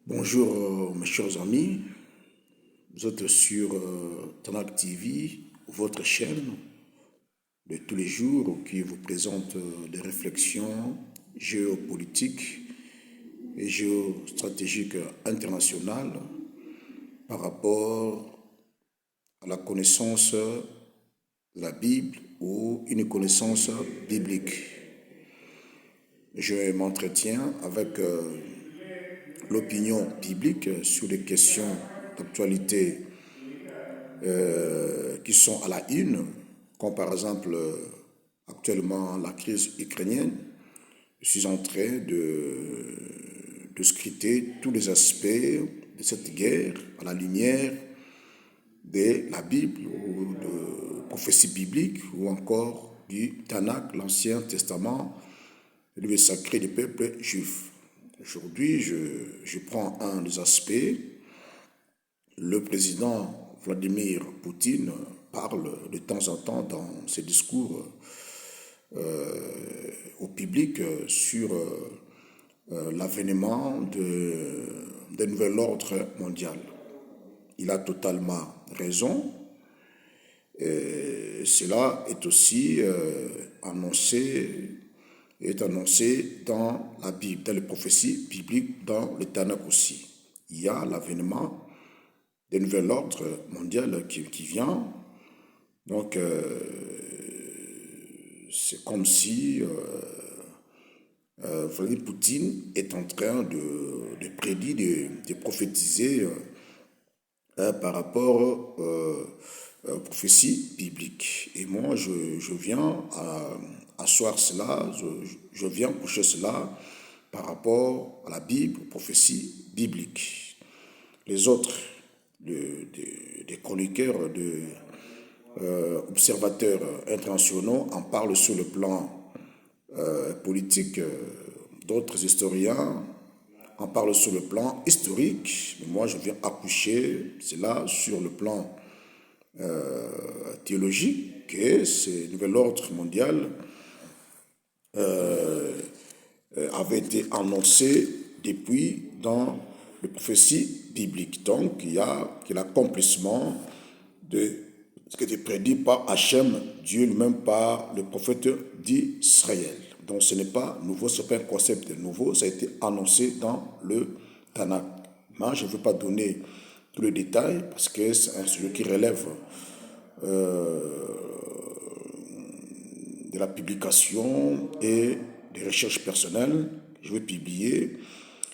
Bonjour mes chers amis, vous êtes sur Tanak TV, votre chaîne de tous les jours qui vous présente des réflexions géopolitiques et géostratégiques internationales par rapport à la connaissance de la Bible ou une connaissance biblique. Je m'entretiens avec l'opinion biblique sur les questions d'actualité qui sont à la une, comme par exemple actuellement la crise ukrainienne. Je suis en train de scruter tous les aspects de cette guerre à la lumière de la Bible ou de prophéties bibliques ou encore du Tanakh, l'Ancien Testament, le livre sacré du peuple juif. Aujourd'hui, je prends un des aspects. Le président Vladimir Poutine parle de temps en temps dans ses discours au public sur l'avènement d'un nouvel ordre mondial. Il a totalement raison. Cela est aussi annoncé dans la Bible, dans les prophéties bibliques, dans le Tanakh aussi. Il y a l'avènement d'un nouvel ordre mondial qui vient. Donc, c'est comme si Vladimir Poutine est en train de prédire, de prophétiser par rapport aux prophéties bibliques. Et moi, je viens asseoir cela, je viens coucher cela par rapport à la Bible, aux prophéties bibliques. Les autres, des chroniqueurs, observateurs internationaux en parlent sur le plan politique, d'autres historiens en parlent sur le plan historique. Mais moi, je viens accoucher cela sur le plan théologique, que ce nouvel ordre mondial avait été annoncé depuis dans les prophéties bibliques. Donc, il y a l'accomplissement de ce qui était prédit par Hachem, Dieu lui-même, par le prophète d'Israël. Donc, ce n'est pas nouveau, ce n'est pas un concept nouveau, ça a été annoncé dans le Tanakh. Mais je ne veux pas donner tous les détails parce que c'est un sujet qui relève de la publication et des recherches personnelles que je vais publier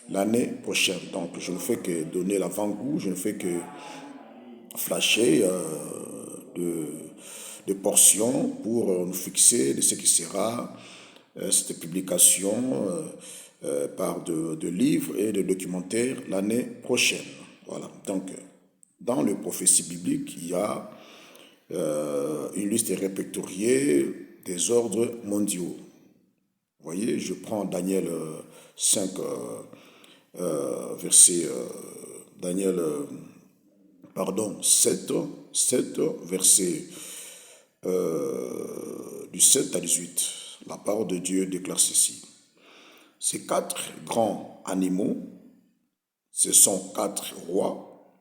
l'année prochaine. Donc, je ne fais que donner l'avant-goût, je ne fais que flasher de portions pour nous fixer de ce qui sera cette publication par de livres et de documentaires l'année prochaine. Voilà. Donc, dans les prophéties bibliques, il y a une liste répertoriée des ordres mondiaux. Vous voyez, je prends Daniel 5, verset Daniel, 7, verset du 7 à 18. La parole de Dieu déclare ceci. Ces 4 grands animaux, ce sont 4 rois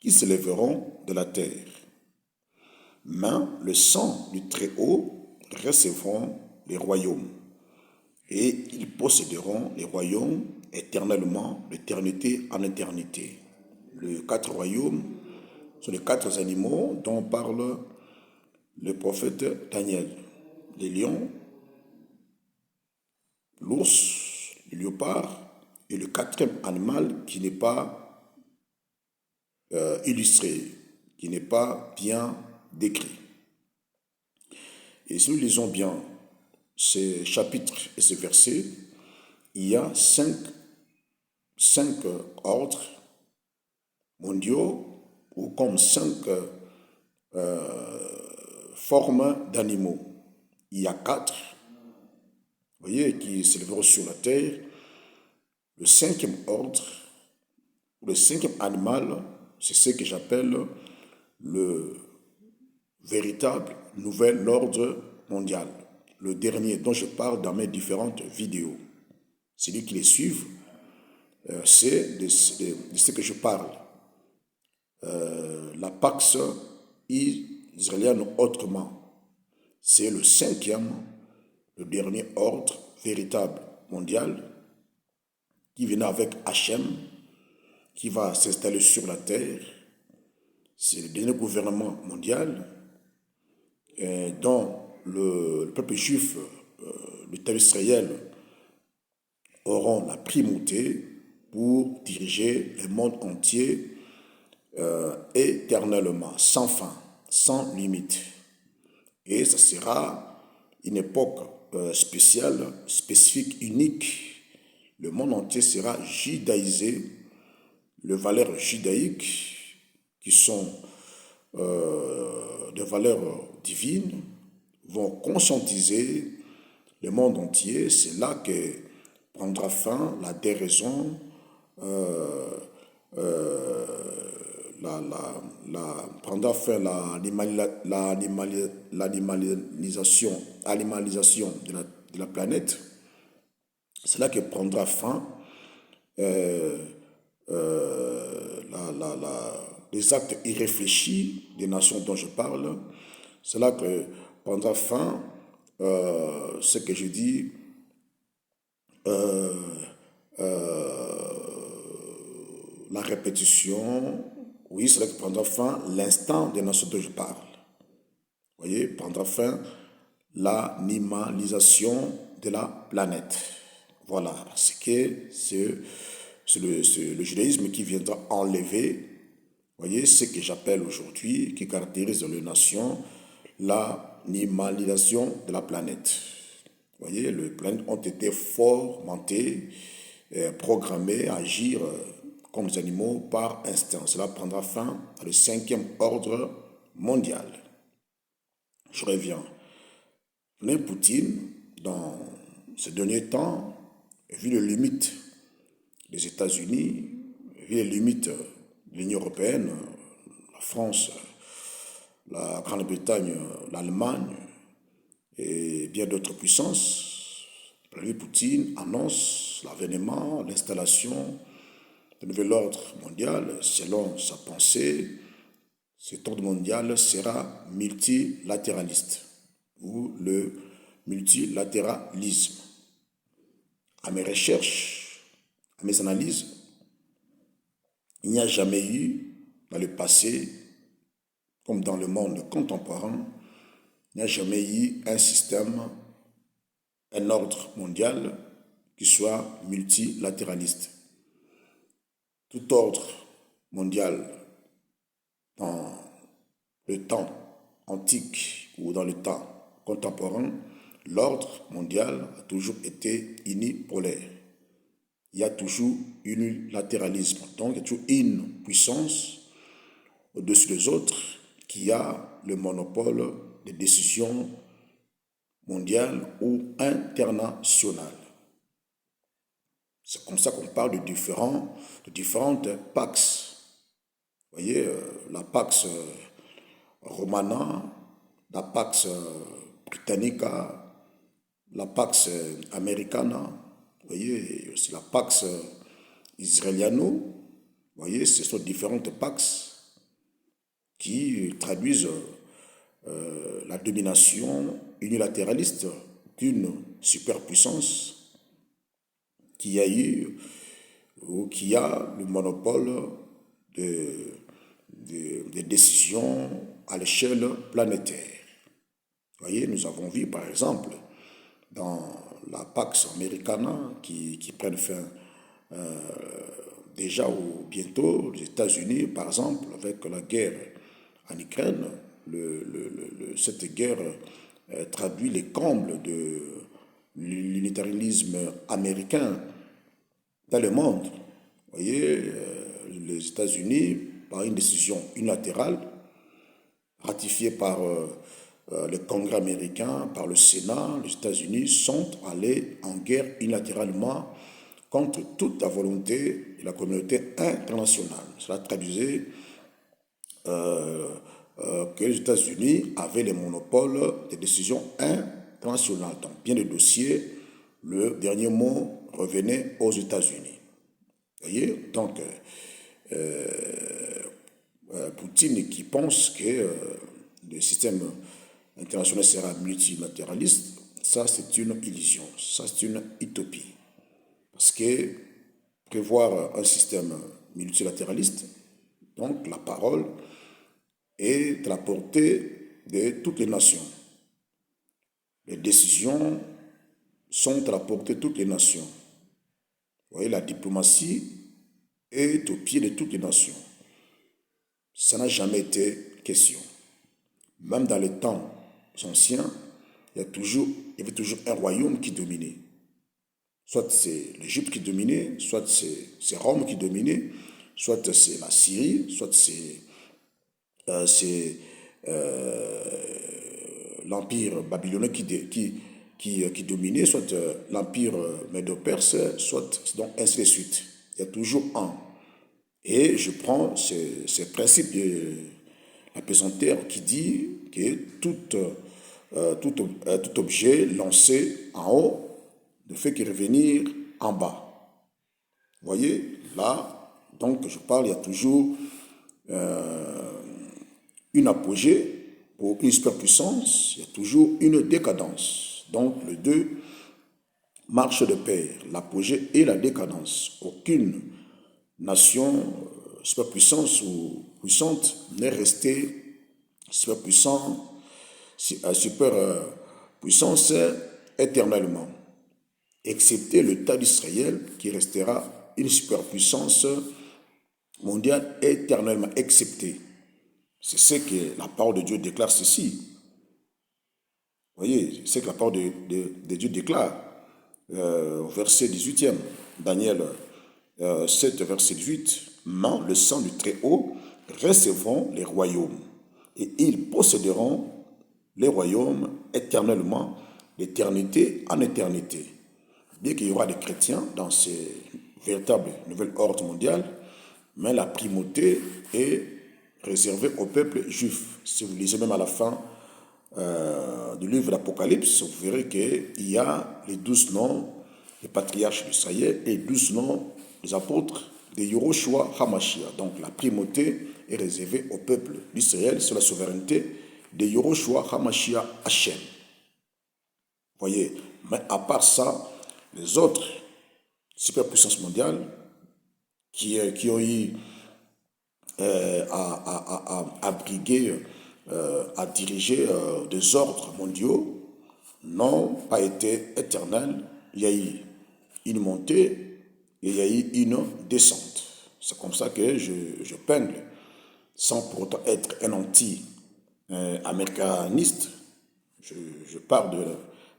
qui se lèveront de la terre. Mais le sang du Très-Haut recevront les royaumes, et ils posséderont les royaumes éternellement, d'éternité en éternité. Les 4 royaumes sont les 4 animaux dont parle le prophète Daniel. Les lions, l'ours, le léopard et le 4e animal qui n'est pas illustré, qui n'est pas bien décrit. Et si nous lisons bien ces chapitres et ces versets, il y a 5 ordres mondiaux ou comme 5 formes d'animaux. Il y a 4, vous voyez, qui s'élèveront sur la terre. Le 5e ordre, le 5e animal, c'est ce que j'appelle le véritable nouvel ordre mondial. Le dernier dont je parle dans mes différentes vidéos. Celui qui les suit C'est de ce que je parle. La Pax israélienne autrement, c'est le cinquième, le dernier ordre véritable mondial qui vient avec Hachem, qui va s'installer sur la terre. C'est le dernier gouvernement mondial dont le peuple juif, l'État d'Israël, auront la primauté pour diriger le monde entier éternellement, sans fin, sans limite. Et ça sera une époque spéciale, spécifique, unique. Le monde entier sera judaïsé. Les valeurs judaïques, qui sont des valeurs divines, vont conscientiser le monde entier. C'est là que prendra fin la déraison, prendra fin l'animalisation de la planète. C'est là que prendra fin les actes irréfléchis des nations dont je parle. C'est là que prendra fin ce que je dis, la répétition. Oui, c'est là que prendra fin l'instant des nations dont je parle. Vous voyez, prendra fin l'animalisation de la planète. Voilà, c'est le judaïsme qui viendra enlever, voyez, ce que j'appelle aujourd'hui, qui caractérise les nations, l'animalisation de la planète. Vous voyez, les planètes ont été formatées, programmées à agir comme les animaux par instinct. Cela prendra fin à le cinquième ordre mondial. Je reviens. Vladimir Poutine, dans ces derniers temps, vu les limites des États-Unis, vu les limites de l'Union européenne, la France, la Grande-Bretagne, l'Allemagne et bien d'autres puissances, Vladimir Poutine annonce l'avènement, l'installation d'un nouvel ordre mondial. Selon sa pensée, cet ordre mondial sera multilatéraliste ou le multilatéralisme. À mes recherches, à mes analyses, il n'y a jamais eu, dans le passé, comme dans le monde contemporain, il n'y a jamais eu un système, un ordre mondial qui soit multilatéraliste. Tout ordre mondial dans le temps antique ou dans le temps contemporain, l'ordre mondial a toujours été unipolaire. Il y a toujours unilatéralisme. Donc, il y a toujours une puissance au-dessus des autres qui a le monopole des décisions mondiales ou internationales. C'est comme ça qu'on parle de différentes Pax. Vous voyez, la Pax Romana, la Pax Britannica, la Pax Americana, vous voyez, aussi la Pax Israeliano. Vous voyez, ce sont différentes Pax qui traduisent la domination unilatéraliste d'une superpuissance qui a eu ou qui a le monopole des décisions à l'échelle planétaire. Vous voyez, nous avons vu par exemple dans la Pax Americana qui prennent fin déjà ou bientôt, les États-Unis par exemple, avec la guerre en Ukraine, cette guerre traduit les combles de l'unitarisme américain dans le monde. Vous voyez, les États-Unis, par une décision unilatérale, ratifiée par le Congrès américain, par le Sénat, les États-Unis sont allés en guerre unilatéralement contre toute la volonté de la communauté internationale. Cela traduisait que les États-Unis avaient le monopole des décisions internationales. Dans bien des dossiers, le dernier mot revenait aux États-Unis. Voyez, donc, Poutine qui pense que le système international sera multilatéraliste, ça c'est une illusion, ça c'est une utopie. Parce que prévoir un système multilatéraliste, donc la parole est à la portée de toutes les nations. Les décisions sont à la portée de toutes les nations. Vous voyez, la diplomatie est au pied de toutes les nations. Ça n'a jamais été question. Même dans les temps anciens, il y avait toujours un royaume qui dominait. Soit c'est l'Égypte qui dominait, soit c'est Rome qui dominait, soit c'est la Syrie, soit c'est l'empire babylonien qui dominait, soit l'empire médo-perse, soit donc ainsi de suite. Il y a toujours un. Et je prends ce principe de la pesanteur qui dit que tout objet lancé en haut ne fait que revenir en bas. Vous voyez, là, donc je parle, il y a toujours une apogée pour une superpuissance, il y a toujours une décadence. Donc les deux marchent de pair, l'apogée et la décadence. Aucune nation superpuissance ou puissante n'est restée superpuissante, superpuissance éternellement, excepté l'État d'Israël qui restera une superpuissance mondiale éternellement acceptée. C'est ce que la parole de Dieu déclare ceci. Vous voyez, c'est ce que la parole de Dieu déclare au verset 18e, Daniel 7, verset 18. Mais le sang du Très-Haut recevront les royaumes, et ils posséderont les royaumes éternellement, d'éternité en éternité. Bien qu'il y aura des chrétiens dans ces véritables nouvel ordre mondial, mais la primauté est réservée au peuple juif. Si vous lisez même à la fin du livre de l'Apocalypse, vous verrez qu'il y a les 12 noms des patriarches d'Israël et 12 noms des apôtres de Yehoshua HaMashiach. Donc la primauté est réservée au peuple d'Israël sur la souveraineté de Yehoshua HaMashiach Hachem. Vous voyez, mais à part ça, les autres superpuissances mondiales qui ont eu à briguer, à diriger des ordres mondiaux n'ont pas été éternels. Il y a eu une montée et il y a eu une descente. C'est comme ça que je peigne, sans pour autant être un anti-américaniste, je parle de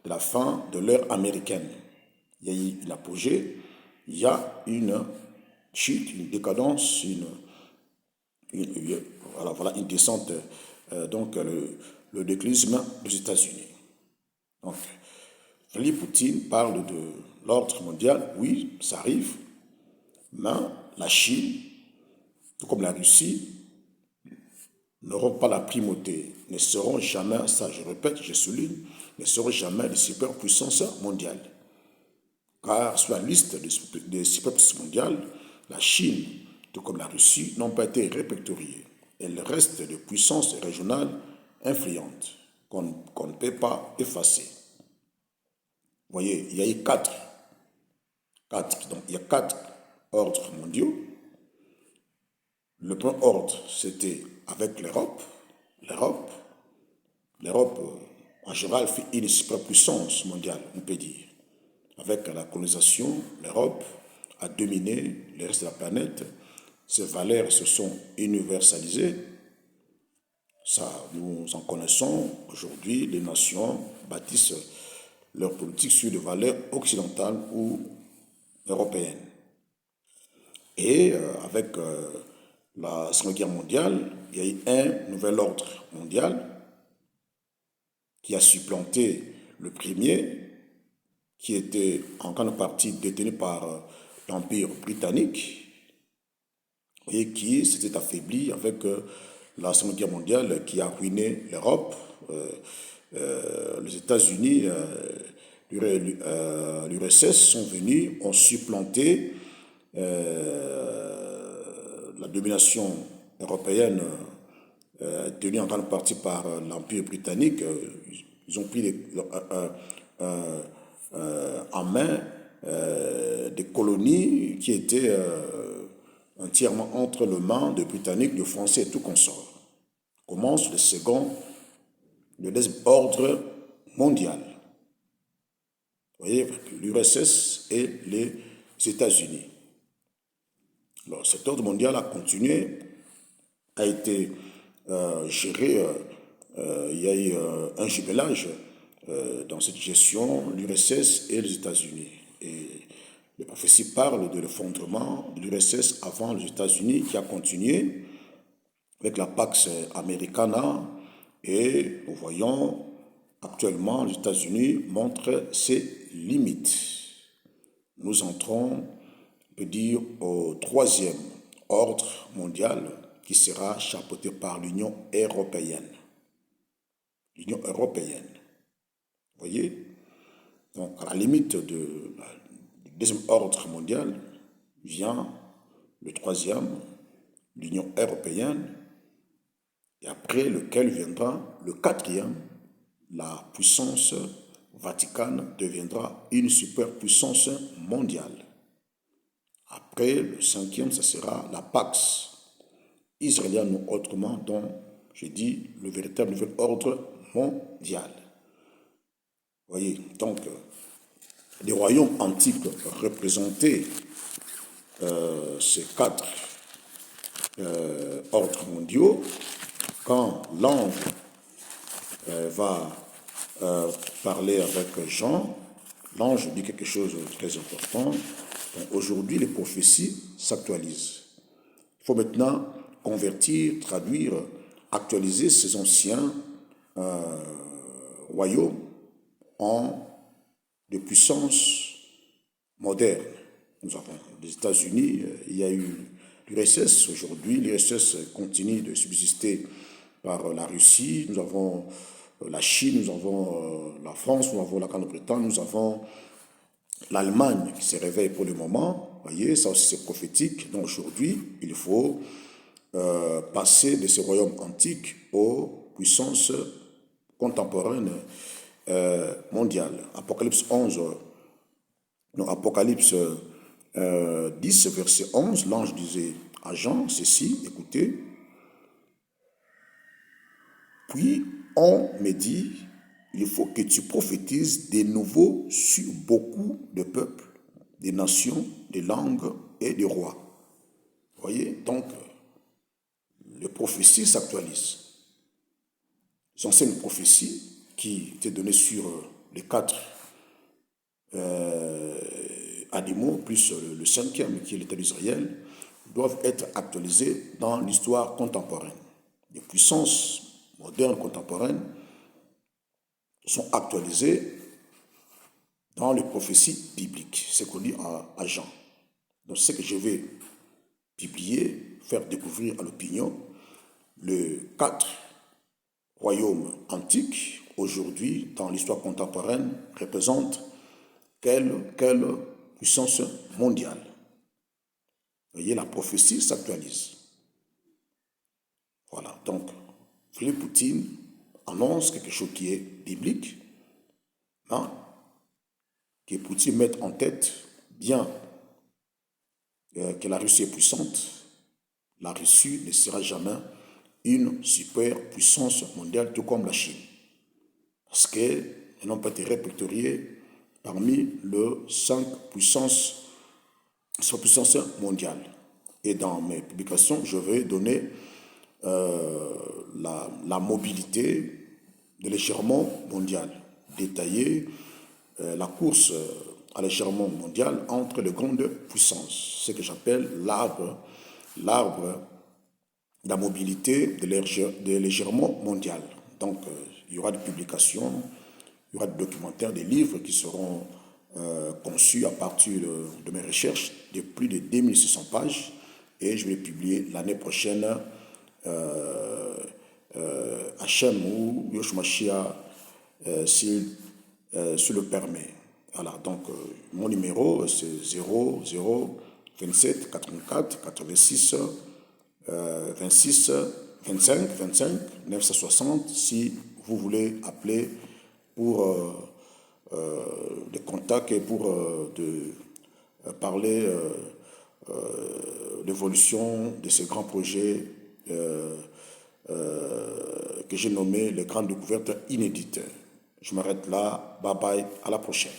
la fin de l'ère américaine. Il y a eu une apogée, il y a une chute, une décadence, une descente, donc le déclinisme des États-Unis. Donc, Vladimir Poutine parle de l'ordre mondial, oui, ça arrive, mais la Chine, tout comme la Russie, n'auront pas la primauté, ne seront jamais, ça je répète, je souligne, ne seront jamais des superpuissances mondiales. Car sur la liste des superpuissances mondiales, la Chine, tout comme la Russie, n'ont pas été répertoriées. Elles restent des puissances régionales influentes qu'on ne peut pas effacer. Vous voyez, il y a eu quatre. Donc il y a 4 ordres mondiaux. Le premier ordre, c'était avec l'Europe. L'Europe, en général, fait une superpuissance mondiale, on peut dire. Avec la colonisation, l'Europe a dominé le reste de la planète. Ces valeurs se sont universalisées. Ça, nous en connaissons aujourd'hui. Les nations bâtissent leur politique sur des valeurs occidentales ou européennes. Et avec la Seconde Guerre mondiale, il y a eu un nouvel ordre mondial qui a supplanté le premier, qui était en grande partie détenu par l'Empire britannique et qui s'était affaibli avec la Seconde Guerre mondiale qui a ruiné l'Europe. Les États-Unis, l'URSS sont venus, ont supplanté la domination européenne tenue en grande partie par l'Empire britannique, ils ont pris en main des colonies qui étaient entièrement entre les mains des Britanniques, des Français et tout consort. Commence le second, le deuxième ordre mondial. Vous voyez, l'URSS et les États-Unis. Alors, cet ordre mondial a continué, a été géré, il y a eu un jumelage dans cette gestion, l'URSS et les États-Unis. Et les prophéties parlent de l'effondrement de l'URSS avant les États-Unis qui a continué avec la Pax Americana et nous voyons actuellement les États-Unis montrent ses limites. Nous entrons, on peut dire, au troisième ordre mondial qui sera chapeauté par l'Union européenne. L'Union européenne. Vous voyez? Donc, à la limite du deuxième ordre mondial vient le troisième, l'Union européenne, et après lequel viendra le quatrième, la puissance vaticane deviendra une superpuissance mondiale. Après, le cinquième, ce sera la Pax israélienne, ou autrement, dont j'ai dit le véritable nouvel ordre mondial. Vous voyez, donc, les royaumes antiques représentaient ces quatre ordres mondiaux. Quand l'ange va parler avec Jean, l'ange dit quelque chose de très important. Aujourd'hui, les prophéties s'actualisent. Il faut maintenant convertir, traduire, actualiser ces anciens royaumes en des puissances modernes. Nous avons les États-Unis, il y a eu l'URSS. Aujourd'hui, l'URSS continue de subsister par la Russie. Nous avons la Chine, nous avons la France, nous avons la Grande-Bretagne, nous avons l'Allemagne qui se réveille pour le moment. Vous voyez, ça aussi c'est prophétique. Donc aujourd'hui, il faut passer de ces royaumes antiques aux puissances contemporaines mondiales. Apocalypse 11, non, Apocalypse 10, verset 11, l'ange disait à Jean ceci, écoutez, puis on me dit, il faut que tu prophétises de nouveau sur beaucoup de peuples, des nations, des langues et des rois. Vous voyez, donc, les prophéties s'actualisent. Les anciennes prophéties qui étaient données sur les quatre animaux, plus le cinquième qui est l'État d'Israël, doivent être actualisées dans l'histoire contemporaine. Les puissances modernes contemporaines sont actualisées dans les prophéties bibliques, c'est qu'on dit à Jean. Donc, ce que je vais publier, faire découvrir à l'opinion, les quatre royaumes antiques, aujourd'hui, dans l'histoire contemporaine, représentent quelle puissance mondiale. Vous voyez, la prophétie s'actualise. Voilà, donc, Vladimir Poutine annonce quelque chose qui est biblique, hein, que Poutine mette en tête bien que la Russie est puissante. La Russie ne sera jamais une superpuissance mondiale, tout comme la Chine. Parce qu'elles n'ont pas été répertoriées parmi les 5 puissances mondiales. Et dans mes publications, je vais donner la mobilité de l'échelle mondiale, détailler la course à l'échelle mondiale entre les grandes puissances, ce que j'appelle l'arbre de la mobilité de l'échelle mondiale. Donc, il y aura des publications, il y aura des documentaires, des livres qui seront conçus à partir de mes recherches de plus de 2600 pages et je vais les publier l'année prochaine Hachem ou Yoshmashia s'il le permet. Voilà, donc mon numéro c'est 00 27 84 86 26 25 25 960 si vous voulez appeler pour des contacts et pour parler l'évolution de ce grand projet que j'ai nommé les grandes découvertes inédites. Je m'arrête là. Bye bye. À la prochaine.